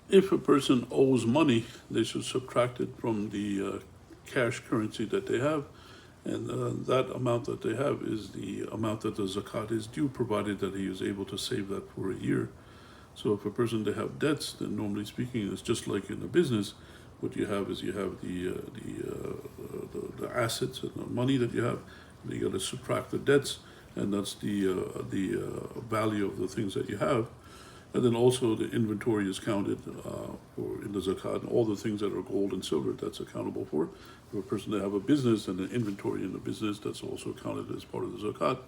If a person owes money, they should subtract it from the cash currency that they have, and that amount that they have is the amount that the zakat is due, provided that he is able to save that for a year. So if a person they have debts, then normally speaking, it's just like in a business. What you have is you have the assets and the money that you have. And you got to subtract the debts, and that's the value of the things that you have. And then also the inventory is counted for in the zakat, and all the things that are gold and silver, that's accountable for. For a person to have a business and an inventory in the business, that's also counted as part of the zakat.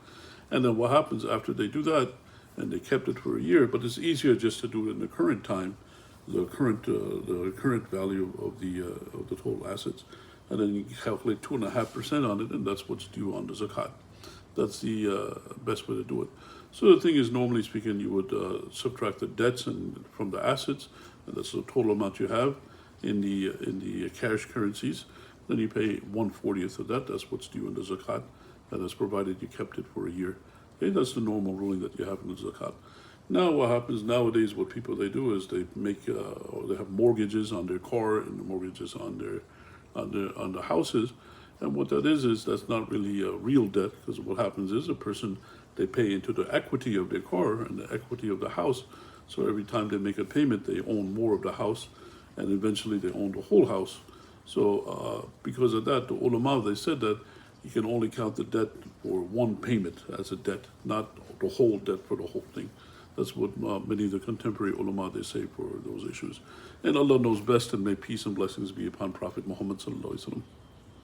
And then what happens after they do that, and they kept it for a year, but it's easier just to do it in the current time, the current value of the total assets, and then you calculate 2.5% on it, and that's what's due on the zakat. That's the best way to do it. So the thing is, normally speaking, you would subtract the debts and from the assets, and that's the total amount you have in the cash currencies. Then you pay 1/40th of that. That's what's due in the zakat, and that's provided you kept it for a year. Okay, that's the normal ruling that you have in the zakat. Now, what happens nowadays? What people they do is they make or they have mortgages on their car and mortgages on the houses. And what that is that's not really a real debt, because what happens is a person, they pay into the equity of their car and the equity of the house. So every time they make a payment, they own more of the house, and eventually they own the whole house. So because of that, the ulama, they said that you can only count the debt for one payment as a debt, not the whole debt for the whole thing. That's what many of the contemporary ulama, they say for those issues. And Allah knows best, and may peace and blessings be upon Prophet Muhammad sallallahu alaihi wasallam.